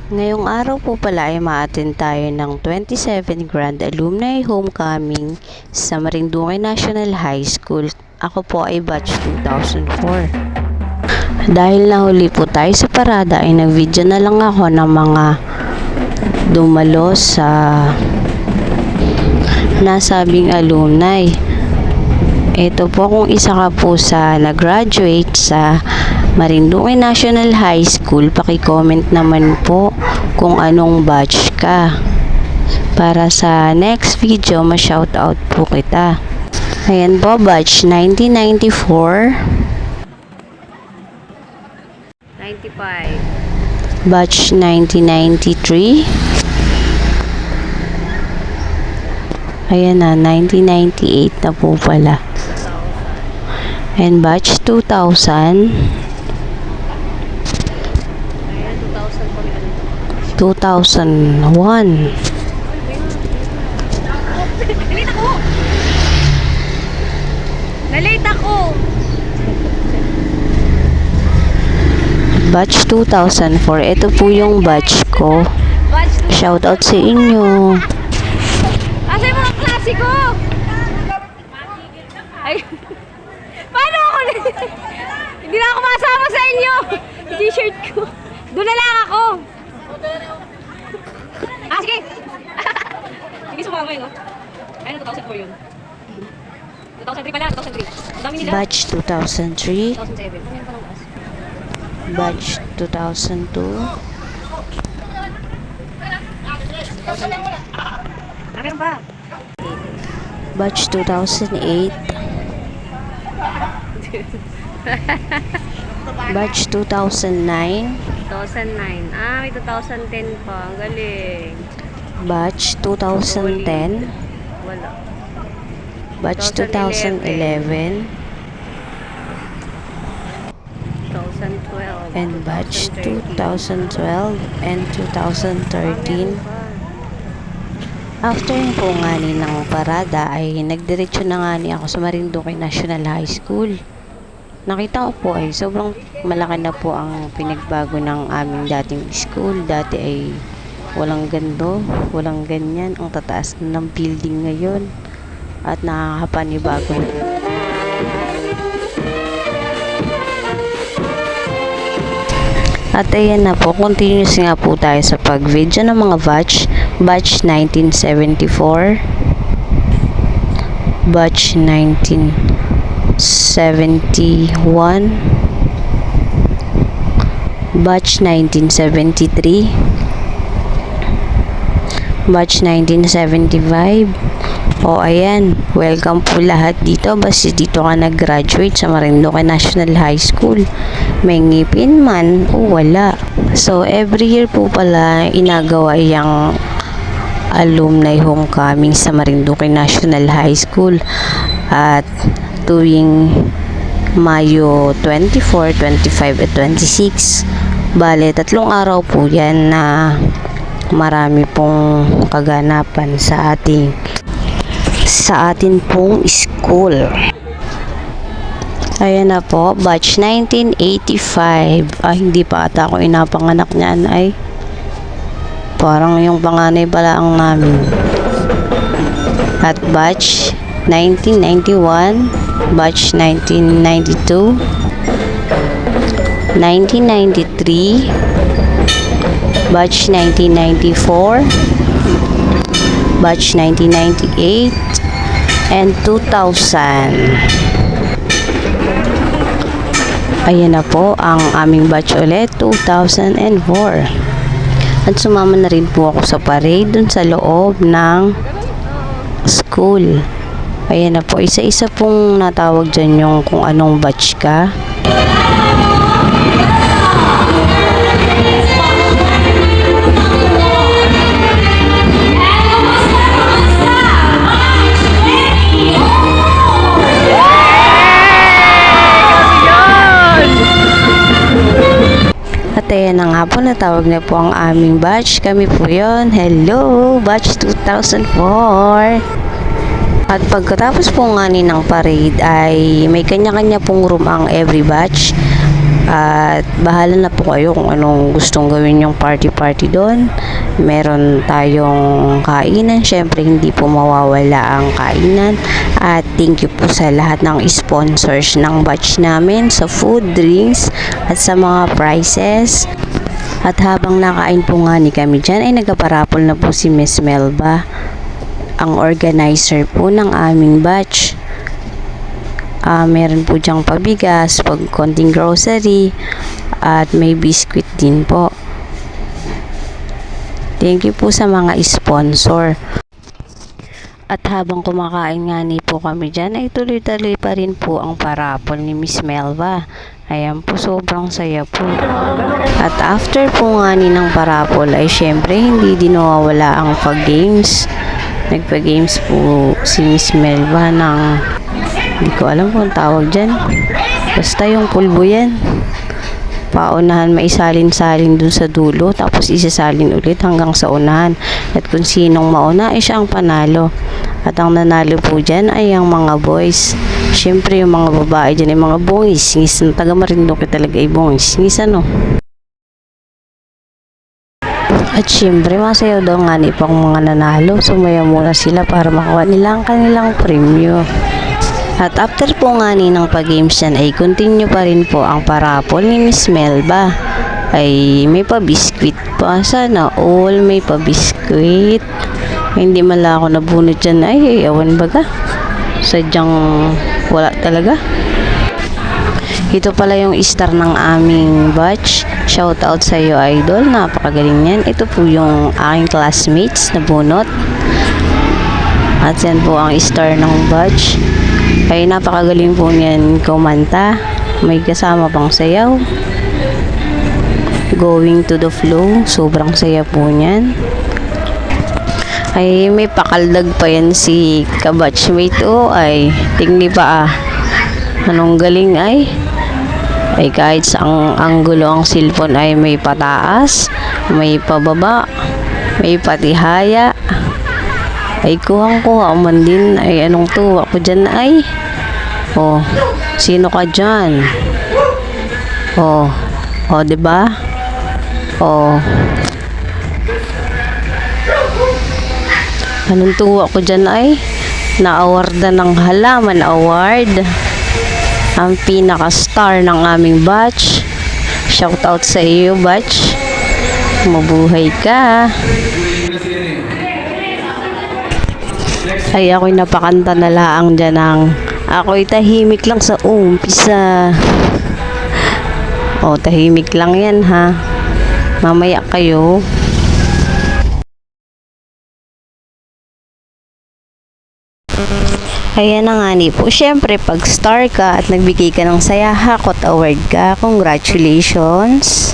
Ngayong araw po pala ay ma-attend tayo ng 27 Grand Alumni Homecoming sa Marinduque National High School. Ako po ay batch 2004. Dahil nahuli po tayo sa parada ay nag-video na lang ako ng mga dumalo sa nasabing alumni. Ito po kung isa ka po sa nag-graduate sa Marinduque National High School, paki-comment naman po kung anong batch ka. Para sa next video, ma-shoutout po kita. Ayan po, batch 1994, 95, batch 1993, ayan na, 1998 na po pala. And batch 2000, 2001. Nalate ako! Batch 2004. Ito po yung batch ko. Shoutout sa inyo. Asa yung mga klase ko? Ay, paano ako? Hindi na ako masama sa inyo. T-shirt ko. Doon na lang ako. Sige. Sige, sumama yun, no? Ayun, 2004 yun. 2003 pala, 2003. Ang dami nila. Batch 2003. 2007. Batch 2002. Meron pa. Batch 2008. Batch 2009. 2009. May 2010 pa. Ang galing. Batch 2010. Wala. Batch 2011. 2012. And batch 2012 and 2013. After yung po nga ni ng parada ay nagdiretso na nga ni ako sa Marinduque National High School. Nakita ko po ay sobrang malaki na po ang pinagbago ng aming dating school. Dati ay walang ganito, walang ganyan. Ang tataas na ng building ngayon at nakakapanibago na. At ayan na po, continuous nga po tayo sa pag-video ng mga batch. Batch 1974, batch 1971, batch 1973, batch 1975. O ayan, welcome po lahat dito. Basta dito ka nag-graduate sa Marinduque National High School. May ngipin man o wala. So every year po pala inagawa yung alumni homecoming sa Marinduque National High School. At tuwing Mayo 24, 25 at 26. Bale, 3 araw po yan na marami pong kaganapan sa atin pong school. Ayan na po, batch 1985. Hindi pa ata ako inapanganak niyan. Ay, parang yung panganay pala ang namin. At batch 1991, batch 1992, 1993, batch 1994, batch 1998, and 2000. Ayan na po ang aming batch ulit, 2004. At sumama na rin po ako sa parade dun sa loob ng school. Ayan na po, isa-isa pong natawag dyan yung kung anong batch ka. At ayan na nga po, natawag na po ang aming batch. Kami po yon. Hello, batch 2004. At pagkatapos po nga ng parade ay may kanya-kanya pong room ang every batch. At bahala na po kayo kung anong gustong gawin yung party doon. Meron tayong kainan. Syempre, hindi po mawawala ang kainan. At thank you po sa lahat ng sponsors ng batch namin sa food, drinks, at sa mga prizes. At habang nakain po nga ni kami dyan, ay nagkaparapol na po si Miss Melba, ang organizer po ng aming batch. Meron po dyang pabigas, konting grocery, at may biscuit din po. Thank you po sa mga sponsor. At habang kumakain nga ni po kami dyan, ay tuloy-tuloy pa rin po ang parapol ni Miss Melba. Ayan po, sobrang saya po. At after po nga ni ng parapol, ay syempre hindi din nawawala ang pag-games. Nagpa-games po si Miss Melba ng, hindi ko alam kung tawag dyan. Basta yung pulbo yan. Paunahan, maisalin-salin dun sa dulo, tapos isasalin ulit hanggang sa unahan. At kung sinong mauna, ay siya ang panalo. At ang nanalo po dyan ay ang mga boys. Siyempre yung mga babae dyan ay mga bongis. Ngis ng taga Marinduque talaga ay bongis. Ngis ano? At syempre, masayaw daw nga ni pang mga nanalo. Sumaya muna sila para makuha nila ang kanilang premyo. At after po nga ni ng pag-games yan, ay continue pa rin po ang parapol ni Miss Melba. Ay may pa-biscuit pa. Sana all may pa-biscuit. Hindi mala ako nabunot dyan. Ay, awan baga. Sadyang wala talaga. Ito pala yung star ng aming batch. Shout out sa iyo, idol. Napakagaling yan. Ito po yung aking classmates na bunot. At yan po ang star ng batch. Ay napakagaling po niyan kumanta. May kasama pang sayaw. Going to the flow. Sobrang saya po niyan. Ay may pakaldag pa yan si kabatchmate. Oh ay tingni pa anong galing ay. Ay kahit sa anggulo ang cellphone ay may pataas, may pababa, may patihaya. Ay kuhang-kuha man din. Ay anong tuwa ko dyan ay. Oh, sino ka dyan? Oh, oh, diba? Oh. Anong tuwa ko dyan ay? Na-awardan ng halaman award. Ang pinaka-star ng aming batch. Shout out sa iyo, batch. Mabuhay ka. Ay ako'y napakanta na laang dyan ng ako'y tahimik lang sa umpisa. O tahimik lang yan ha. Mamaya kayo. Ayan na nga ni po. Siyempre pag star ka at nagbigay ka ng saya, hakot award ka. Congratulations.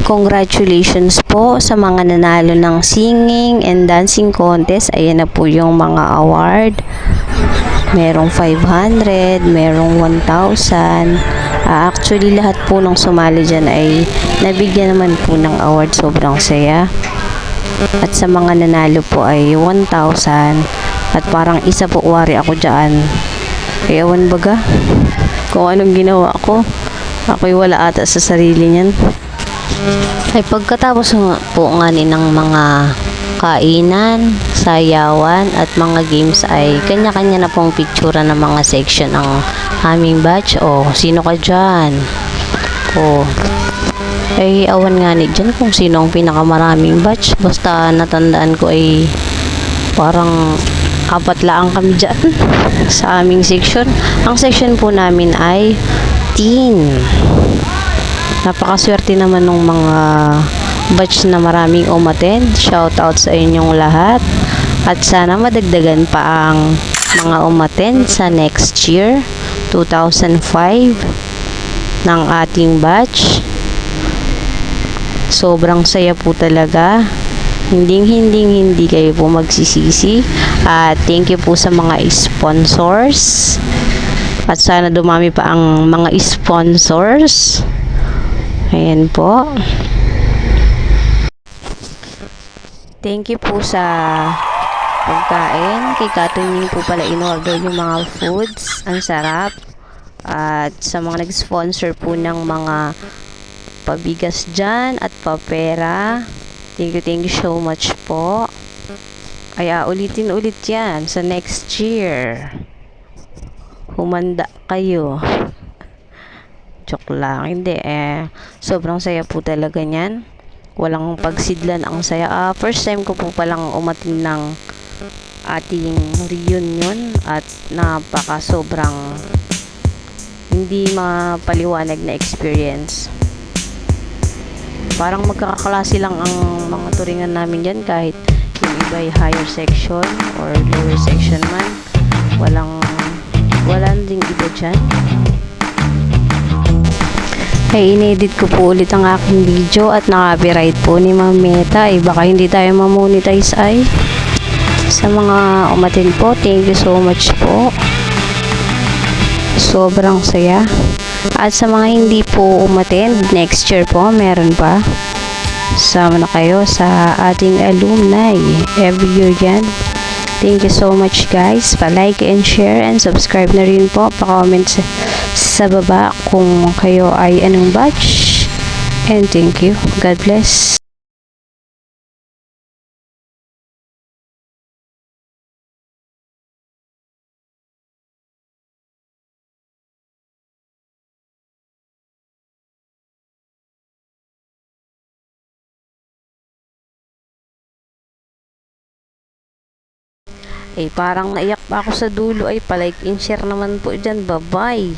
Congratulations po sa mga nanalo ng singing and dancing contest. Ayan na po yung mga award. Merong 500, merong 1,000. Actually, lahat po ng sumali dyan ay nabigyan naman po ng award. Sobrang saya. At sa mga nanalo po ay 1,000. At parang isa po wari ako dyan. Kaya ewan baga kung anong ginawa ko. Ako'y wala ata sa sarili niyan. Ay pagkatapos po nga ng mga kainan, sayawan at mga games ay kanya-kanya na pong picture ng mga section ng aming batch. O sino ka dyan? O ay awan nga ni dyan kung sino ang pinakamaraming batch. Basta natandaan ko ay parang 4 lang kami dyan sa aming section. Ang section po namin ay teen. Napakaswerte naman ng mga batch na maraming umattend. Shout out sa inyong lahat. At sana madagdagan pa ang mga umattend sa next year, 2005, ng ating batch. Sobrang saya po talaga. Hindi kayo po magsisisi. At thank you po sa mga sponsors. At sana dumami pa ang mga sponsors. Ayan po. Thank you po sa pagkain. Kay Katunying po pala in-order yung mga foods. Ang sarap. At sa mga nag-sponsor po ng mga pabigas dyan at papera. Thank you so much po. Kaya ulitin ulit yan sa next year. Humanda kayo. Joke lang. Hindi sobrang saya po talaga niyan. Walang pagsidlan ang saya. First time ko po palang umatin ng ating reunion at napaka sobrang hindi mapaliwanag na experience. Parang magkakaklase lang ang mga turingan namin dyan kahit yung iba ay higher section or lower section man. Walang ding iba dyan. Ay, inedit ko po ulit ang aking video at naka-copyright po ni Ma'am Meta. Baka hindi tayo ma-monetize ay. Sa mga umatin po, thank you so much po. Sobrang saya. At sa mga hindi po umattend, next year po, meron pa. Sama na kayo sa ating alumni. Every year yan. Thank you so much guys. Pa-like and share and subscribe na rin po. Pa-comment sa baba kung kayo ay anong batch. And thank you. God bless. Parang naiyak pa ako sa dulo ay pa-like and share naman po dyan. Bye-bye.